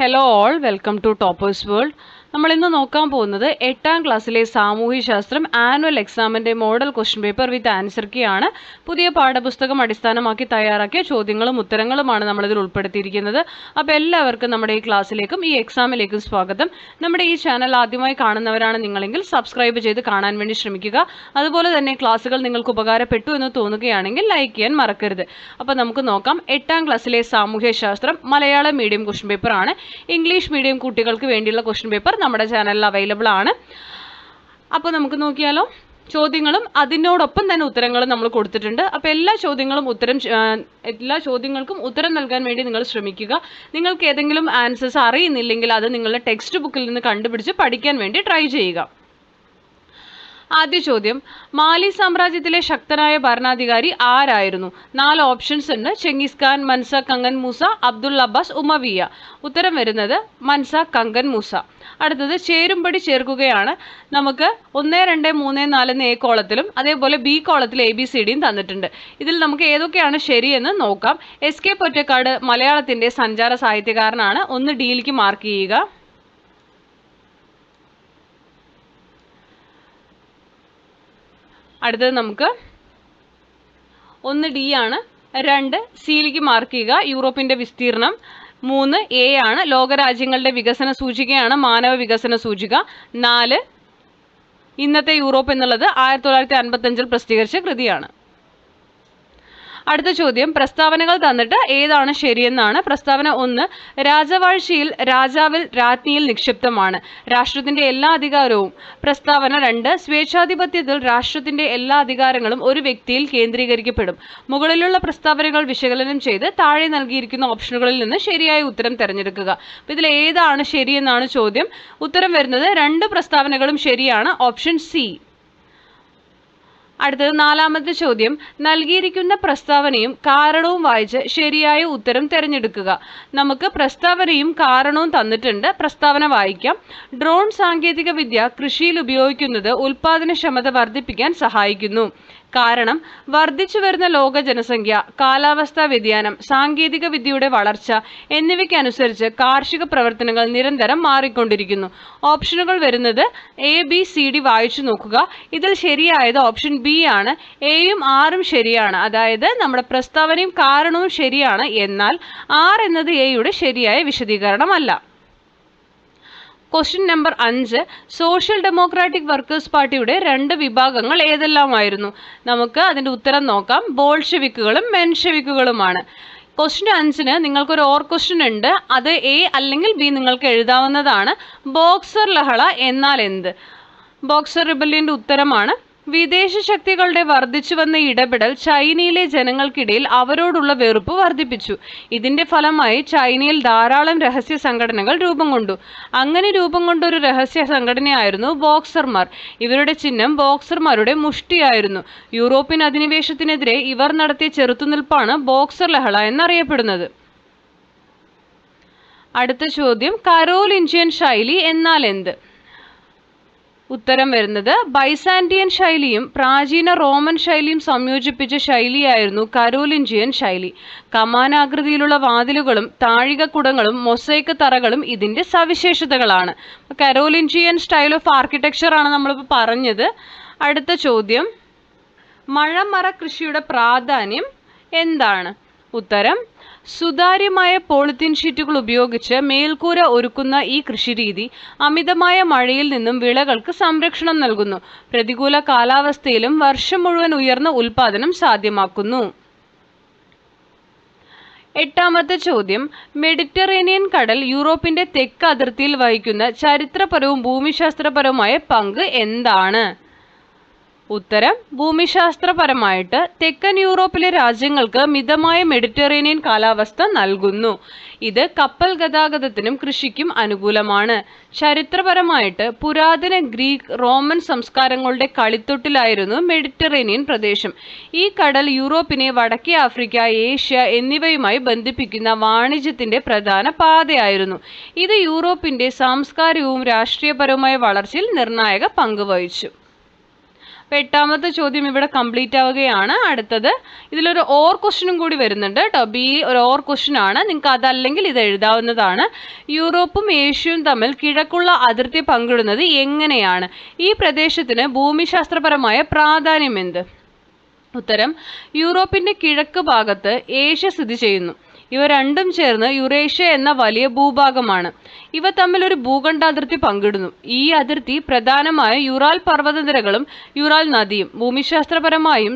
Hello all, welcome to toppers world. നമ്മൾ ഇന്ന് നോക്കാൻ പോകുന്നത് 8ാം ക്ലാസ്സിലെ സാമൂഹ്യശാസ്ത്രം ആനുവൽ എക്സാമിൻ്റെ model question paper with answer key ആണ്. പുതിയ പാഠപുസ്തകം അടിസ്ഥാനമാക്കി തയ്യാറാക്കിയ ചോദ്യങ്ങളും ഉത്തരങ്ങളുമാണ് നമ്മളിതിൽ ഉൾപ്പെടുത്തിയിരിക്കുന്നത്. അപ്പോൾ എല്ലാവർക്കും നമ്മുടെ ഈ ക്ലാസ്സിലേക്കും ഈ എക്സാമിലേക്കും സ്വാഗതം. നമ്മുടെ ഈ ചാനൽ ആദ്യമായി കാണുന്നവരാണ് നിങ്ങളെങ്കിൽ സബ്സ്ക്രൈബ് ചെയ്ത് കാണാൻ വേണ്ടി ശ്രമിക്കുക. അതുപോലെ തന്നെ ക്ലാസ്സുകൾ നിങ്ങൾക്ക് ഉപകാരപ്പെട്ടു എന്ന് തോന്നുകയാണെങ്കിൽ ലൈക്ക് ചെയ്യാൻ മറക്കരുത്. അപ്പോൾ നമുക്ക് നോക്കാം. 8ാം ക്ലാസ്സിലെ സാമൂഹ്യശാസ്ത്രം മലയാളം മീഡിയം ക്വസ്റ്റ്യൻ പേപ്പർ ആണ്. ഇംഗ്ലീഷ് മീഡിയം കുട്ടികൾക്ക് വേണ്ടിയുള്ള ക്വസ്റ്റ്യൻ പേപ്പർ നമ്മുടെ ചാനലിൽ അവൈലബിൾ ആണ്. അപ്പോൾ നമുക്ക് നോക്കിയാലോ. ചോദ്യങ്ങളും അതിനോടൊപ്പം തന്നെ ഉത്തരങ്ങളും നമ്മൾ കൊടുത്തിട്ടുണ്ട്. അപ്പോൾ എല്ലാ ചോദ്യങ്ങൾക്കും ഉത്തരം നൽകാൻ വേണ്ടി നിങ്ങൾ ശ്രമിക്കുക. നിങ്ങൾക്ക് ഏതെങ്കിലും ആൻസേഴ്സ് അറിയുന്നില്ലെങ്കിൽ അത് നിങ്ങളുടെ ടെക്സ്റ്റ് ബുക്കിൽ നിന്ന് കണ്ടുപിടിച്ച് പഠിക്കാൻ വേണ്ടി ട്രൈ ചെയ്യുക. ആദ്യ ചോദ്യം, മാലി സാമ്രാജ്യത്തിലെ ശക്തനായ ഭരണാധികാരി ആരായിരുന്നു? 4 ഓപ്ഷൻസ് ഉണ്ട്. Genghis Khan, Mansa Kankan Musa, Abdul Abbas, ഉമവിയ. ഉത്തരം വരുന്നത് മൻസ കങ്കൻ മൂസ. അടുത്തത് ചേരുംപടി ചേർക്കുകയാണ്. നമുക്ക് 1, 2, 3, 4 എ കോളത്തിലും അതേപോലെ ബി കോളത്തിൽ ABCDയും തന്നിട്ടുണ്ട്. ഇതിൽ നമുക്ക് ഏതൊക്കെയാണ് ശരിയെന്ന് നോക്കാം. SK പൊറ്റക്കാട് മലയാളത്തിൻ്റെ സഞ്ചാര സാഹിത്യകാരനാണ്. 1 ഡിയിലേക്ക് മാർക്ക് ചെയ്യുക. അടുത്തത് നമുക്ക് 1 D ആണ്. 2 സിയിലേക്ക് മാർക്ക് ചെയ്യുക. യൂറോപ്പിൻ്റെ വിസ്തീർണം. 3 A ആണ്. ലോകരാജ്യങ്ങളുടെ വികസന സൂചികയാണ് മാനവ വികസന സൂചിക. 4 ഇന്നത്തെ യൂറോപ്പ് എന്നുള്ളത് 1955 പ്രസിദ്ധീകരിച്ച കൃതിയാണ്. അടുത്ത ചോദ്യം, പ്രസ്താവനകൾ തന്നിട്ട് ഏതാണ് ശരിയെന്നാണ്. പ്രസ്താവന 1, രാജവാഴ്ചയിൽ രാജാവിൽ രാജ്ഞിയിൽ നിക്ഷിപ്തമാണ്. രാഷ്ട്രത്തിന്റെ എല്ലാ അധികാരവും. പ്രസ്താവന 2, സ്വേച്ഛാധിപത്യത്തിൽ രാഷ്ട്രത്തിന്റെ എല്ലാ അധികാരങ്ങളും ഒരു വ്യക്തിയിൽ കേന്ദ്രീകരിക്കപ്പെടും. മുകളിലുള്ള പ്രസ്താവനകൾ വിശകലനം ചെയ്ത് താഴെ നൽകിയിരിക്കുന്ന ഓപ്ഷനുകളിൽ നിന്ന് ശരിയായ ഉത്തരം തിരഞ്ഞെടുക്കുക. അപ്പോൾ ഇതിൽ ഏതാണ് ശരിയെന്നാണ് ചോദ്യം. ഉത്തരം വരുന്നത് 2 പ്രസ്താവനകളും ശരിയാണ്. Option C. അടുത്തത് 4ാമത്തെ ചോദ്യം, നൽകിയിരിക്കുന്ന പ്രസ്താവനയും കാരണവും വായിച്ച് ശരിയായ ഉത്തരം തിരഞ്ഞെടുക്കുക. നമുക്ക് പ്രസ്താവനയും കാരണവും തന്നിട്ടുണ്ട്. പ്രസ്താവന വായിക്കാം. ഡ്രോൺ സാങ്കേതിക വിദ്യ കൃഷിയിൽ ഉപയോഗിക്കുന്നത് ഉൽപാദനക്ഷമത വർദ്ധിപ്പിക്കാൻ സഹായിക്കുന്നു. കാരണം വർദ്ധിച്ചു വരുന്ന ലോക ജനസംഖ്യ, കാലാവസ്ഥാ വ്യതിയാനം, സാങ്കേതിക വിദ്യയുടെ വളർച്ച എന്നിവയ്ക്കനുസരിച്ച് കാർഷിക പ്രവർത്തനങ്ങൾ നിരന്തരം മാറിക്കൊണ്ടിരിക്കുന്നു. ഓപ്ഷനുകൾ വരുന്നത് ABCD വായിച്ചു നോക്കുക. ഇതിൽ ശരിയായത് ഓപ്ഷൻ ബി ആണ്. എയും ആറും ശരിയാണ്. അതായത് നമ്മുടെ പ്രസ്താവനയും കാരണവും ശരിയാണ്. എന്നാൽ 6 എന്നത് എയുടെ ശരിയായ വിശദീകരണമല്ല. Question number 5, social democratic workers പാർട്ടിയുടെ 2 വിഭാഗങ്ങൾ ഏതെല്ലാമായിരുന്നു? നമുക്ക് അതിൻ്റെ ഉത്തരം നോക്കാം. ബോൾഷെവിക്കുകളും മെൻഷെവിക്കുകളുമാണ്. ക്വസ്റ്റ്യൻ 5-ന് നിങ്ങൾക്കൊരു ഓർ ക്വസ്റ്റ്യൻ ഉണ്ട്. അത് A അല്ലെങ്കിൽ B നിങ്ങൾക്ക് എഴുതാവുന്നതാണ്. ബോക്സർ ലഹള എന്നാൽ എന്ത്? ബോക്സർ റിബല്യൻ്റെ ഉത്തരമാണ്. വിദേശ ശക്തികളുടെ വർദ്ധിച്ചു വന്ന ഇടപെടൽ ചൈനയിലെ ജനങ്ങൾക്കിടയിൽ അവരോടുള്ള വെറുപ്പ് വർദ്ധിപ്പിച്ചു. ഇതിന്റെ ഫലമായി ചൈനയിൽ ധാരാളം രഹസ്യ സംഘടനകൾ രൂപം കൊണ്ടു. അങ്ങനെ രൂപം കൊണ്ട ഒരു രഹസ്യ സംഘടനയായിരുന്നു ബോക്സർമാർ. ഇവരുടെ ചിഹ്നം ബോക്സർമാരുടെ മുഷ്ടിയായിരുന്നു. യൂറോപ്യൻ അധിനിവേശത്തിനെതിരെ ഇവർ നടത്തിയ ചെറുത്തുനിൽപ്പാണ് ബോക്സർ ലഹള എന്നറിയപ്പെടുന്നത്. അടുത്ത ചോദ്യം, കരോലിഞ്ചിയൻ ശൈലി എന്നാൽ എന്ത്? ഉത്തരം വരുന്നത് ബൈസാൻഡിയൻ ശൈലിയും പ്രാചീന റോമൻ ശൈലിയും സംയോജിപ്പിച്ച ശൈലിയായിരുന്നു കരോലിഞ്ചിയൻ ശൈലി. കമാനാകൃതിയിലുള്ള വാതിലുകളും താഴികക്കുടങ്ങളും മൊസൈക്ക് തറകളും ഇതിൻ്റെ സവിശേഷതകളാണ്. കരോലിഞ്ചിയൻ സ്റ്റൈൽ ഓഫ് ആർക്കിടെക്ചർ ആണ് നമ്മളിപ്പോൾ പറഞ്ഞത്. അടുത്ത ചോദ്യം, മഴമറ കൃഷിയുടെ പ്രാധാന്യം എന്താണ്? ഉത്തരം, സുതാര്യമായ പോളിത്തീൻ ഷീറ്റുകൾ ഉപയോഗിച്ച് മേൽക്കൂര ഒരുക്കുന്ന ഈ കൃഷിരീതി അമിതമായ മഴയിൽ നിന്നും വിളകൾക്ക് സംരക്ഷണം നൽകുന്നു. പ്രതികൂല കാലാവസ്ഥയിലും വർഷം മുഴുവൻ ഉയർന്ന ഉൽപാദനം സാധ്യമാക്കുന്നു. 8ാമത്തെ ചോദ്യം, മെഡിറ്ററേനിയൻ കടൽ യൂറോപ്പിന്റെ തെക്ക് അതിർത്തിയിൽ വഹിക്കുന്ന ചരിത്രപരവും ഭൂമിശാസ്ത്രപരവുമായ പങ്ക് എന്താണ്? ഉത്തരം, ഭൂമിശാസ്ത്രപരമായിട്ട് തെക്കൻ യൂറോപ്പിലെ രാജ്യങ്ങൾക്ക് മിതമായ മെഡിറ്ററേനിയൻ കാലാവസ്ഥ നൽകുന്നു. ഇത് കപ്പൽ ഗതാഗതത്തിനും കൃഷിക്കും അനുകൂലമാണ്. ചരിത്രപരമായിട്ട് പുരാതന ഗ്രീക്ക്, റോമൻ സംസ്കാരങ്ങളുടെ കളിത്തൊട്ടിലായിരുന്നു മെഡിറ്ററേനിയൻ പ്രദേശം. ഈ കടൽ യൂറോപ്പിനെ വടക്കേ ആഫ്രിക്ക, ഏഷ്യ എന്നിവയുമായി ബന്ധിപ്പിക്കുന്ന വാണിജ്യത്തിന്റെ പ്രധാന പാതയായിരുന്നു. ഇത് യൂറോപ്പിന്റെ സാംസ്കാരികവും രാഷ്ട്രീയപരവുമായ വളർച്ചയിൽ നിർണായക പങ്ക് വഹിച്ചു. അപ്പോൾ 8ാമത്തെ ചോദ്യം ഇവിടെ കംപ്ലീറ്റ് ആവുകയാണ്. അടുത്തത് ഇതിലൊരു ഓർ ക്വസ്റ്റ്യനും കൂടി വരുന്നുണ്ട് കേട്ടോ. ബി ഒരു ഓർ ക്വസ്റ്റ്യൻ ആണ്. നിങ്ങൾക്ക് അതല്ലെങ്കിൽ ഇത് എഴുതാവുന്നതാണ്. യൂറോപ്പും ഏഷ്യയും തമ്മിൽ കിഴക്കുള്ള അതിർത്തി പങ്കിടുന്നത് എങ്ങനെയാണ്? ഈ പ്രദേശത്തിന് ഭൂമിശാസ്ത്രപരമായ പ്രാധാന്യം എന്ത്? ഉത്തരം, യൂറോപ്പിന്റെ കിഴക്ക് ഭാഗത്ത് ഏഷ്യ സ്ഥിതി ചെയ്യുന്നു. ഇവ രണ്ടും ചേർന്ന് യുറേഷ്യ എന്ന വലിയ ഭൂഭാഗമാണ്. ഇവ തമ്മിൽ ഒരു ഭൂഖണ്ഡാതിർത്തി പങ്കിടുന്നു. ഈ അതിർത്തി പ്രധാനമായും യുറാൽ പർവ്വതനിരകളും യുറാൽ നദിയും ഭൂമിശാസ്ത്രപരമായും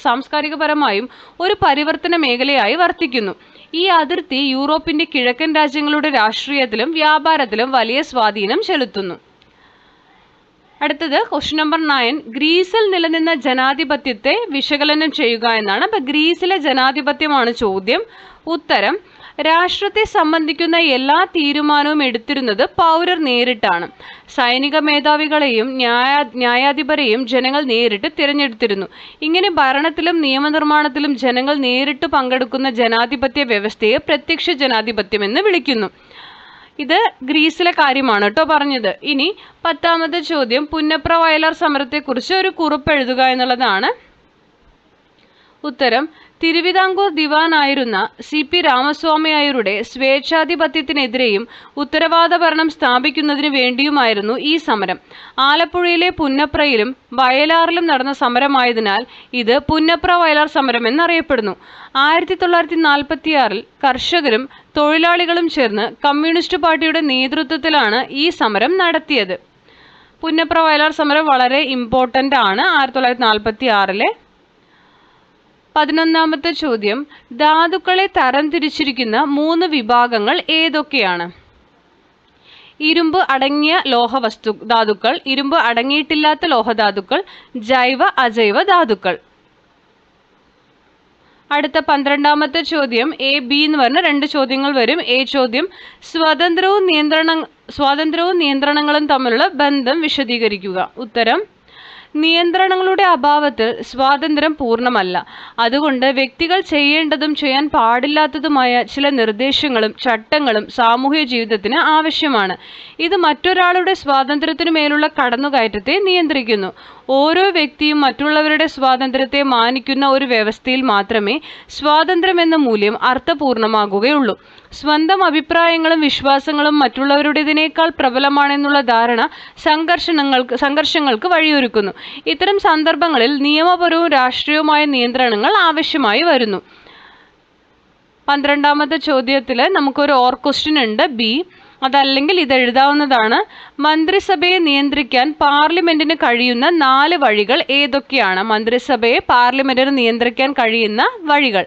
സാംസ്കാരികപരമായും ഒരു പരിവർത്തന മേഖലയായി വർത്തിക്കുന്നു. ഈ അതിർത്തി യൂറോപ്പിന്റെ കിഴക്കൻ രാജ്യങ്ങളുടെ രാഷ്ട്രീയത്തിലും വ്യാപാരത്തിലും വലിയ സ്വാധീനം ചെലുത്തുന്നു. അടുത്തത് ക്വസ്റ്റ്യൻ നമ്പർ 9, ഗ്രീസിൽ നിലനിന്ന ജനാധിപത്യത്തെ വിശകലനം ചെയ്യുക എന്നാണ്. അപ്പൊ ഗ്രീസിലെ ജനാധിപത്യമാണ് ചോദ്യം. ഉത്തരം, രാഷ്ട്രത്തെ സംബന്ധിക്കുന്ന എല്ലാ തീരുമാനവും എടുത്തിരുന്നത് പൗരർ നേരിട്ടാണ്. സൈനിക മേധാവികളെയും ന്യായാധിപരെയും ജനങ്ങൾ നേരിട്ട് തിരഞ്ഞെടുത്തിരുന്നു. ഇങ്ങനെ ഭരണത്തിലും നിയമനിർമ്മാണത്തിലും ജനങ്ങൾ നേരിട്ട് പങ്കെടുക്കുന്ന ജനാധിപത്യ വ്യവസ്ഥയെ പ്രത്യക്ഷ ജനാധിപത്യം എന്ന് വിളിക്കുന്നു. ഇത് ഗ്രീസിലെ കാര്യമാണ് കേട്ടോ പറഞ്ഞത്. ഇനി 10ാമത്തെ ചോദ്യം, പുന്നപ്ര വയലാർ സമരത്തെക്കുറിച്ച് ഒരു കുറിപ്പ് എഴുതുക എന്നുള്ളതാണ്. ഉത്തരം, തിരുവിതാംകൂർ ദിവാനായിരുന്ന CP രാമസ്വാമി അയ്യരുടെ സ്വേച്ഛാധിപത്യത്തിനെതിരെയും ഉത്തരവാദ ഭരണം സ്ഥാപിക്കുന്നതിന് വേണ്ടിയുമായിരുന്നു ഈ സമരം. ആലപ്പുഴയിലെ പുന്നപ്രയിലും വയലാറിലും നടന്ന സമരമായതിനാൽ ഇത് പുന്നപ്ര വയലാർ സമരം എന്നറിയപ്പെടുന്നു. 1946 കർഷകരും തൊഴിലാളികളും ചേർന്ന് കമ്മ്യൂണിസ്റ്റ് പാർട്ടിയുടെ നേതൃത്വത്തിലാണ് ഈ സമരം നടത്തിയത്. പുന്നപ്ര വയലാർ സമരം വളരെ ഇമ്പോർട്ടൻ്റ് ആണ് 1946. 11ാമത്തെ ചോദ്യം, ധാതുക്കളെ തരംതിരിച്ചിരിക്കുന്ന 3 വിഭാഗങ്ങൾ ഏതൊക്കെയാണ്? ഇരുമ്പ് അടങ്ങിയ ധാതുക്കൾ, ഇരുമ്പ് അടങ്ങിയിട്ടില്ലാത്ത ലോഹധാതുക്കൾ, ജൈവ അജൈവ ധാതുക്കൾ. അടുത്ത 12ാമത്തെ ചോദ്യം, A-B എന്ന് പറഞ്ഞ 2 ചോദ്യങ്ങൾ വരും. A ചോദ്യം, സ്വാതന്ത്ര്യവും നിയന്ത്രണങ്ങളും തമ്മിലുള്ള ബന്ധം വിശദീകരിക്കുക. ഉത്തരം, നിയന്ത്രണങ്ങളുടെ അഭാവത്തിൽ സ്വാതന്ത്ര്യം പൂർണ്ണമല്ല. അതുകൊണ്ട് വ്യക്തികൾ ചെയ്യേണ്ടതും ചെയ്യാൻ പാടില്ലാത്തതുമായ ചില നിർദ്ദേശങ്ങളും ചട്ടങ്ങളും സാമൂഹ്യ ജീവിതത്തിന് ആവശ്യമാണ്. ഇത് മറ്റൊരാളുടെ സ്വാതന്ത്ര്യത്തിനു മേലുള്ള കടന്നുകയറ്റത്തെ നിയന്ത്രിക്കുന്നു. ഓരോ വ്യക്തിയും മറ്റുള്ളവരുടെ സ്വാതന്ത്ര്യത്തെ മാനിക്കുന്ന ഒരു വ്യവസ്ഥയിൽ മാത്രമേ സ്വാതന്ത്ര്യം എന്ന മൂല്യം അർത്ഥപൂർണമാകുകയുള്ളൂ. സ്വന്തം അഭിപ്രായങ്ങളും വിശ്വാസങ്ങളും മറ്റുള്ളവരുടേതിനേക്കാൾ പ്രബലമാണെന്നുള്ള ധാരണ സംഘർഷങ്ങൾക്ക് വഴിയൊരുക്കുന്നു. ഇത്തരം സന്ദർഭങ്ങളിൽ നിയമപരവും രാഷ്ട്രീയവുമായ നിയന്ത്രണങ്ങൾ ആവശ്യമായി വരുന്നു. 12ാമത്തെ ചോദ്യത്തിൽ നമുക്കൊരു ഓർ ക്വസ്റ്റ്യൻ ഉണ്ട്, B. അതല്ലെങ്കിൽ ഇത് എഴുതാവുന്നതാണ്. മന്ത്രിസഭയെ നിയന്ത്രിക്കാൻ പാർലമെന്റിന് കഴിയുന്ന 4 വഴികൾ ഏതൊക്കെയാണ്? മന്ത്രിസഭയെ പാർലമെന്റിന് നിയന്ത്രിക്കാൻ കഴിയുന്ന വഴികൾ: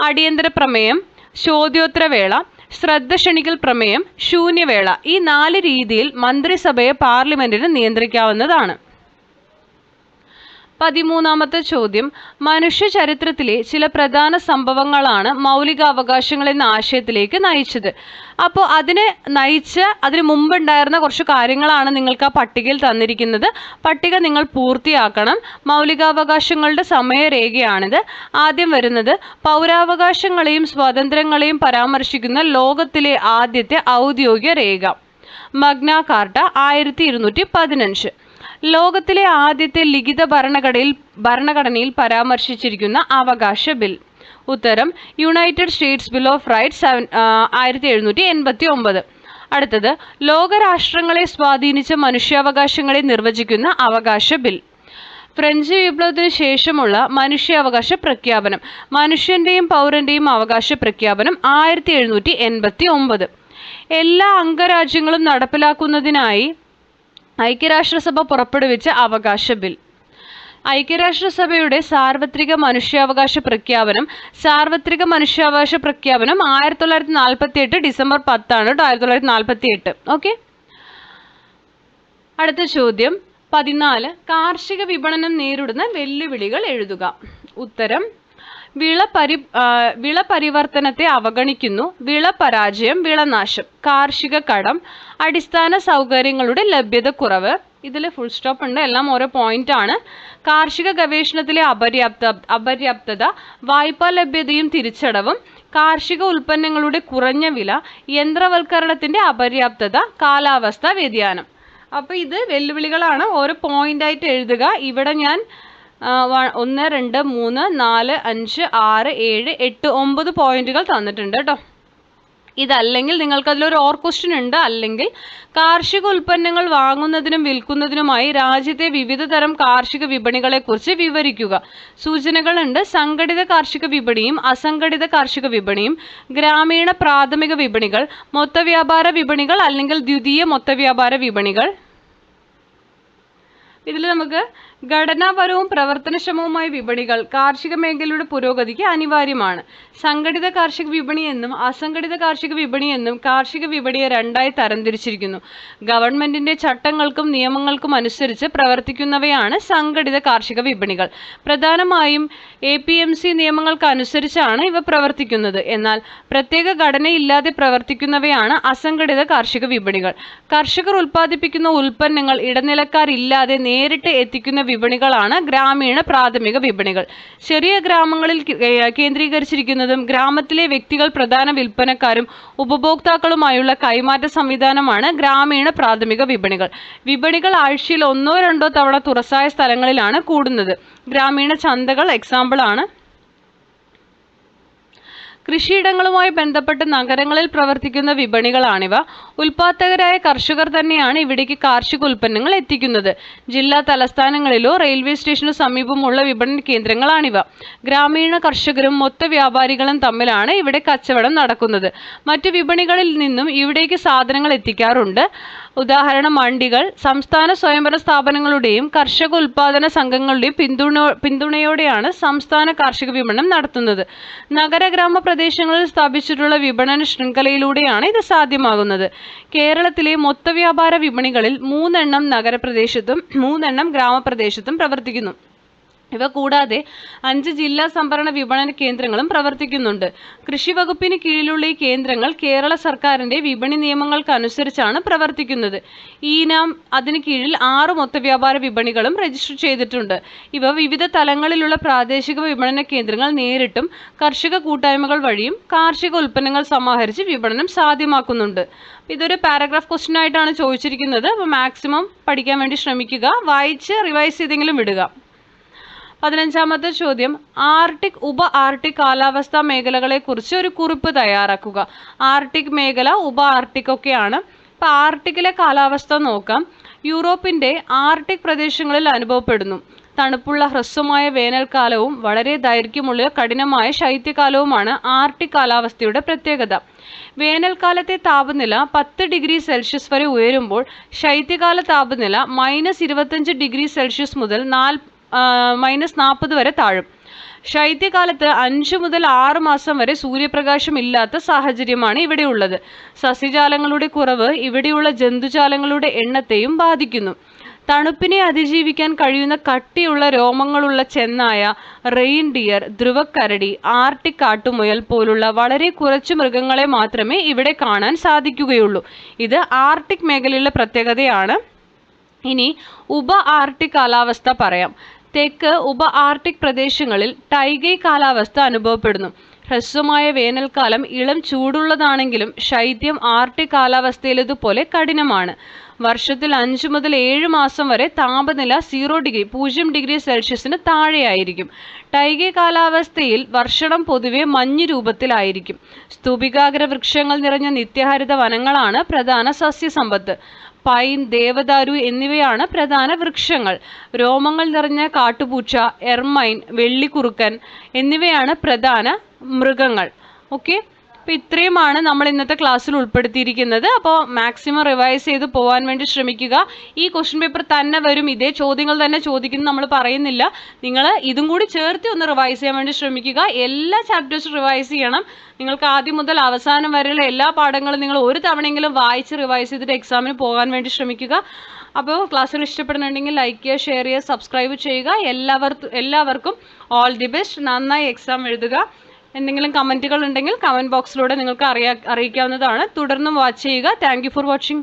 അടിയന്തര പ്രമേയം, ചോദ്യോത്തരവേള, ശ്രദ്ധ ക്ഷണിക്കൽ പ്രമേയം, ശൂന്യവേള. ഈ 4 രീതിയിൽ മന്ത്രിസഭയെ പാർലമെന്റിന് നിയന്ത്രിക്കാവുന്നതാണ്. 13ാമത്തെ ചോദ്യം, മനുഷ്യ ചരിത്രത്തിലെ ചില പ്രധാന സംഭവങ്ങളാണ് മൗലികാവകാശങ്ങൾ എന്ന ആശയത്തിലേക്ക് നയിച്ചത്. അപ്പോൾ അതിന് മുമ്പുണ്ടായിരുന്ന കുറച്ച് കാര്യങ്ങളാണ് നിങ്ങൾക്ക് ആ പട്ടികയിൽ തന്നിരിക്കുന്നത്. പട്ടിക നിങ്ങൾ പൂർത്തിയാക്കണം. മൗലികാവകാശങ്ങളുടെ സമയരേഖയാണിത്. ആദ്യം വരുന്നത് പൗരാവകാശങ്ങളെയും സ്വാതന്ത്ര്യങ്ങളെയും പരാമർശിക്കുന്ന ലോകത്തിലെ ആദ്യത്തെ ഔദ്യോഗിക രേഖ മഗ്ന കാർട്ട 1215. ലോകത്തിലെ ആദ്യത്തെ ലിഖിത ഭരണഘടനയിൽ പരാമർശിച്ചിരിക്കുന്ന അവകാശ ബിൽ. ഉത്തരം, United States bill of rights 1789. അടുത്തത്, ലോകരാഷ്ട്രങ്ങളെ സ്വാധീനിച്ച മനുഷ്യാവകാശങ്ങളെ നിർവചിക്കുന്ന അവകാശ ബിൽ. ഫ്രഞ്ച് വിപ്ലവത്തിന് ശേഷമുള്ള മനുഷ്യാവകാശ പ്രഖ്യാപനം, മനുഷ്യന്റെയും പൗരന്റെയും അവകാശ പ്രഖ്യാപനം 1789. എല്ലാ അംഗരാജ്യങ്ങളും നടപ്പിലാക്കുന്നതിനായി ഐക്യരാഷ്ട്രസഭ പുറപ്പെടുവിച്ച അവകാശ ബിൽ. ഐക്യരാഷ്ട്രസഭയുടെ സാർവത്രിക മനുഷ്യാവകാശ പ്രഖ്യാപനം 1948 ഡിസംബർ 10 1948. ഓക്കെ. അടുത്ത ചോദ്യം 14, കാർഷിക വിപണനം നേരിടുന്ന വെല്ലുവിളികൾ എഴുതുക. ഉത്തരം, വിള പരിവർത്തനത്തെ അവഗണിക്കുന്നു, വിളപരാജയം, വിളനാശം, കാർഷിക കടം, അടിസ്ഥാന സൗകര്യങ്ങളുടെ ലഭ്യത കുറവ്. ഇതിൽ ഫുൾ സ്റ്റോപ്പ് ഉണ്ട്, എല്ലാം ഓരോ പോയിന്റ് ആണ്. കാർഷിക ഗവേഷണത്തിലെ അപര്യാപ്തത, വായ്പാ ലഭ്യതയും തിരിച്ചടവും, കാർഷിക ഉൽപ്പന്നങ്ങളുടെ കുറഞ്ഞ വില, യന്ത്രവൽക്കരണത്തിന്റെ അപര്യാപ്തത, കാലാവസ്ഥാ വ്യതിയാനം. അപ്പോൾ ഇത് വെല്ലുവിളികളാണ്, ഓരോ പോയിൻ്റായിട്ട് എഴുതുക. ഇവിടെ ഞാൻ 1 2 3 4 5 6 7 8 9 പോയിന്റുകൾ തന്നിട്ടുണ്ട് കേട്ടോ. ഇതല്ലെങ്കിൽ നിങ്ങൾക്ക് അതിലൊരു ഓർ ക്വസ്റ്റ്യൻ ഉണ്ട്. അല്ലെങ്കിൽ കാർഷിക ഉൽപ്പന്നങ്ങൾ വാങ്ങുന്നതിനും വിൽക്കുന്നതിനുമായി രാജ്യത്തെ വിവിധ തരം കാർഷിക വിപണികളെക്കുറിച്ച് വിവരിക്കുക. സൂചനകളുണ്ട്. സംഘടിത കാർഷിക വിപണിയും അസംഘടിത കാർഷിക വിപണിയും, ഗ്രാമീണ പ്രാഥമിക വിപണികൾ, മൊത്തവ്യാപാര വിപണികൾ അല്ലെങ്കിൽ ദ്വിതീയ മൊത്തവ്യാപാര വിപണികൾ. ഇതിൽ നമുക്ക് ഘടനാപരവും പ്രവർത്തനക്ഷമവുമായ വിപണികൾ കാർഷിക മേഖലയുടെ പുരോഗതിക്ക് അനിവാര്യമാണ്. സംഘടിത കാർഷിക വിപണി എന്നും അസംഘടിത കാർഷിക വിപണി എന്നും കാർഷിക വിപണിയെ രണ്ടായി തരംതിരിച്ചിരിക്കുന്നു. ഗവൺമെന്റിന്റെ ചട്ടങ്ങൾക്കും നിയമങ്ങൾക്കും അനുസരിച്ച് പ്രവർത്തിക്കുന്നവയാണ് സംഘടിത കാർഷിക വിപണികൾ. പ്രധാനമായും APMC നിയമങ്ങൾക്ക് അനുസരിച്ചാണ് ഇവ പ്രവർത്തിക്കുന്നത്. എന്നാൽ പ്രത്യേക ഘടനയില്ലാതെ പ്രവർത്തിക്കുന്നവയാണ് അസംഘടിത കാർഷിക വിപണികൾ. കർഷകർ ഉൽപ്പാദിപ്പിക്കുന്ന ഉൽപ്പന്നങ്ങൾ ഇടനിലക്കാരില്ലാതെ നേരിട്ട് എത്തിക്കുന്ന വിപണികളാണ് ഗ്രാമീണ പ്രാഥമിക വിപണികൾ. ചെറിയ ഗ്രാമങ്ങളിൽ കേന്ദ്രീകരിച്ചിരിക്കുന്നതും ഗ്രാമത്തിലെ വ്യക്തികൾ പ്രധാന വിൽപ്പനക്കാരും ഉപഭോക്താക്കളുമായുള്ള കൈമാറ്റ സംവിധാനമാണ് ഗ്രാമീണ പ്രാഥമിക വിപണികൾ. വിപണികൾ ആഴ്ചയിൽ 1 or 2 തവണ തുറസായ സ്ഥലങ്ങളിലാണ് കൂടുന്നത്. ഗ്രാമീണ ചന്തകൾ എക്സാമ്പിൾ ആണ്. കൃഷിയിടങ്ങളുമായി ബന്ധപ്പെട്ട് നഗരങ്ങളിൽ പ്രവർത്തിക്കുന്ന വിപണികളാണിവ. ഉൽപ്പാദകരായ കർഷകർ തന്നെയാണ് ഇവിടേക്ക് കാർഷിക ഉൽപ്പന്നങ്ങൾ എത്തിക്കുന്നത്. ജില്ലാ തലസ്ഥാനങ്ങളിലോ റെയിൽവേ സ്റ്റേഷനു സമീപമുള്ള വിപണന കേന്ദ്രങ്ങളാണിവ. ഗ്രാമീണ കർഷകരും മൊത്ത വ്യാപാരികളും തമ്മിലാണ് ഇവിടെ കച്ചവടം നടക്കുന്നത്. മറ്റു വിപണികളിൽ നിന്നും ഇവിടേക്ക് സാധനങ്ങൾ എത്തിക്കാറുണ്ട്. ഉദാഹരണം മണ്ഡികൾ. സംസ്ഥാന സ്വയംഭരണ സ്ഥാപനങ്ങളുടെയും കർഷക ഉൽപാദന സംഘങ്ങളുടെയും പിന്തുണയോടെയാണ് സംസ്ഥാന കാർഷിക വിപണനം നടത്തുന്നത്. നഗര ഗ്രാമ പ്രദേശങ്ങളിൽ സ്ഥാപിച്ചിട്ടുള്ള വിപണന ശൃംഖലയിലൂടെയാണ് ഇത് സാധ്യമാകുന്നത്. കേരളത്തിലെ മൊത്തവ്യാപാര വിപണികളിൽ 3 എണ്ണം നഗരപ്രദേശത്തും 3 എണ്ണം ഗ്രാമപ്രദേശത്തും പ്രവർത്തിക്കുന്നു. ഇവ കൂടാതെ 5 ജില്ലാ സംഭരണ വിപണന കേന്ദ്രങ്ങളും പ്രവർത്തിക്കുന്നുണ്ട്. കൃഷി വകുപ്പിന് കീഴിലുള്ള ഈ കേന്ദ്രങ്ങൾ കേരള സർക്കാരിന്റെ വിപണി നിയമങ്ങൾക്ക് അനുസരിച്ചാണ് പ്രവർത്തിക്കുന്നത്. ഈനാം അതിന് കീഴിൽ 6 മൊത്തവ്യാപാര വിപണികളും രജിസ്റ്റർ ചെയ്തിട്ടുണ്ട്. ഇവ വിവിധ തലങ്ങളിലുള്ള പ്രാദേശിക വിപണന കേന്ദ്രങ്ങൾ നേരിട്ടും കർഷക കൂട്ടായ്മകൾ വഴിയും കാർഷിക ഉൽപ്പന്നങ്ങൾ സമാഹരിച്ച് വിപണനം സാധ്യമാക്കുന്നുണ്ട്. ഇതൊരു പാരഗ്രാഫ് ക്വസ്റ്റ്യൻ ആയിട്ടാണ് ചോദിച്ചിരിക്കുന്നത്. അപ്പോൾ മാക്സിമം പഠിക്കാൻ വേണ്ടി ശ്രമിക്കുക. വായിച്ച് റിവൈസ് ചെയ്തെങ്കിലും വിടുക. 15ാമത്തെ ചോദ്യം, ആർട്ടിക് ഉപ ആർട്ടിക് കാലാവസ്ഥാ മേഖലകളെക്കുറിച്ച് ഒരു കുറിപ്പ് തയ്യാറാക്കുക. ആർട്ടിക് മേഖല, ഉപ ആർട്ടിക് ഒക്കെയാണ്. അപ്പോൾ ആർട്ടിക്കിലെ കാലാവസ്ഥ നോക്കാം. യൂറോപ്പിൻ്റെ ആർട്ടിക് പ്രദേശങ്ങളിൽ അനുഭവപ്പെടുന്നു. തണുപ്പുള്ള ഹ്രസ്വമായ വേനൽക്കാലവും വളരെ ദൈർഘ്യമുള്ള കഠിനമായ ശൈത്യകാലവുമാണ് ആർട്ടിക് കാലാവസ്ഥയുടെ പ്രത്യേകത. വേനൽക്കാലത്തെ താപനില 10 ഡിഗ്രി സെൽഷ്യസ് വരെ ഉയരുമ്പോൾ ശൈത്യകാല താപനില -25 ഡിഗ്രി സെൽഷ്യസ് മുതൽ -40 വരെ താഴും. ശൈത്യകാലത്ത് 5 മുതൽ 6 മാസം വരെ സൂര്യപ്രകാശം ഇല്ലാത്ത സാഹചര്യമാണ് ഇവിടെയുള്ളത്. സസ്യജാലങ്ങളുടെ കുറവ് ഇവിടെയുള്ള ജന്തുജാലങ്ങളുടെ എണ്ണത്തെയും ബാധിക്കുന്നു. തണുപ്പിനെ അതിജീവിക്കാൻ കഴിയുന്ന കട്ടിയുള്ള രോമങ്ങളുള്ള ചെന്നായ, റെയിൻഡിയർ, ധ്രുവക്കരടി, ആർട്ടിക് കാട്ടുമുയൽ പോലുള്ള വളരെ കുറച്ച് മൃഗങ്ങളെ മാത്രമേ ഇവിടെ കാണാൻ സാധിക്കുകയുള്ളൂ. ഇത് ആർട്ടിക് മേഖലയിലെ പ്രത്യേകതയാണ്. ഇനി ഉപ ആർട്ടിക് കാലാവസ്ഥ പറയാം. തെക്ക് ഉപ ആർട്ടിക് പ്രദേശങ്ങളിൽ ടൈഗൈ കാലാവസ്ഥ അനുഭവപ്പെടുന്നു. ഹ്രസ്വമായ വേനൽക്കാലം ഇളം ചൂടുള്ളതാണെങ്കിലും ശൈത്യം ആർട്ടിക് കാലാവസ്ഥയിലേതുപോലെ കഠിനമാണ്. വർഷത്തിൽ 5 മുതൽ 7 മാസം വരെ താപനില 0 ഡിഗ്രി സെൽഷ്യസിന് താഴെയായിരിക്കും. ടൈഗൈ കാലാവസ്ഥയിൽ വർഷണം പൊതുവെ മഞ്ഞ് രൂപത്തിലായിരിക്കും. സ്തൂപികാഗ്ര വൃക്ഷങ്ങൾ നിറഞ്ഞ നിത്യഹരിത വനങ്ങളാണ് പ്രധാന സസ്യസമ്പത്ത്. പൈൻ, ദേവദാരു എന്നിവയാണ് പ്രധാന വൃക്ഷങ്ങൾ. രോമങ്ങൾ നിറഞ്ഞ കാട്ടുപൂച്ച, എർമൈൻ, വെള്ളിക്കുറുക്കൻ എന്നിവയാണ് പ്രധാന മൃഗങ്ങൾ. ഓക്കെ, അപ്പോൾ ഇത്രയുമാണ് നമ്മൾ ഇന്നത്തെ ക്ലാസ്സിൽ ഉൾപ്പെടുത്തിയിരിക്കുന്നത്. അപ്പോൾ മാക്സിമം റിവൈസ് ചെയ്ത് പോകാൻ വേണ്ടി ശ്രമിക്കുക. ഈ ക്വസ്റ്റ്യൻ പേപ്പർ തന്നെ വരും, ഇതേ ചോദ്യങ്ങൾ തന്നെ ചോദിക്കുന്നു നമ്മൾ പറയുന്നില്ല. നിങ്ങൾ ഇതും കൂടി ചേർത്ത് ഒന്ന് റിവൈസ് ചെയ്യാൻ വേണ്ടി ശ്രമിക്കുക. എല്ലാ ചാപ്റ്റേഴ്സും റിവൈസ് ചെയ്യണം. നിങ്ങൾക്ക് ആദ്യം മുതൽ അവസാനം വരെയുള്ള എല്ലാ പാഠങ്ങളും നിങ്ങൾ ഒരു തവണയെങ്കിലും വായിച്ച് റിവൈസ് ചെയ്തിട്ട് എക്സാമിന് പോകാൻ വേണ്ടി ശ്രമിക്കുക. അപ്പോൾ ക്ലാസ്സുകൾ ഇഷ്ടപ്പെടുന്നുണ്ടെങ്കിൽ ലൈക്ക് ചെയ്യുക, ഷെയർ ചെയ്യുക, സബ്സ്ക്രൈബ് ചെയ്യുക. എല്ലാവർക്കും ഓൾ ദി ബെസ്റ്റ്. നന്നായി എക്സാം എഴുതുക. എന്തെങ്കിലും കമൻറ്റുകൾ ഉണ്ടെങ്കിൽ കമൻറ്റ് ബോക്സിലൂടെ നിങ്ങൾക്ക് അറിയിക്കാവുന്നതാണ്. തുടർന്നും വാച്ച് ചെയ്യുക. Thank you for watching.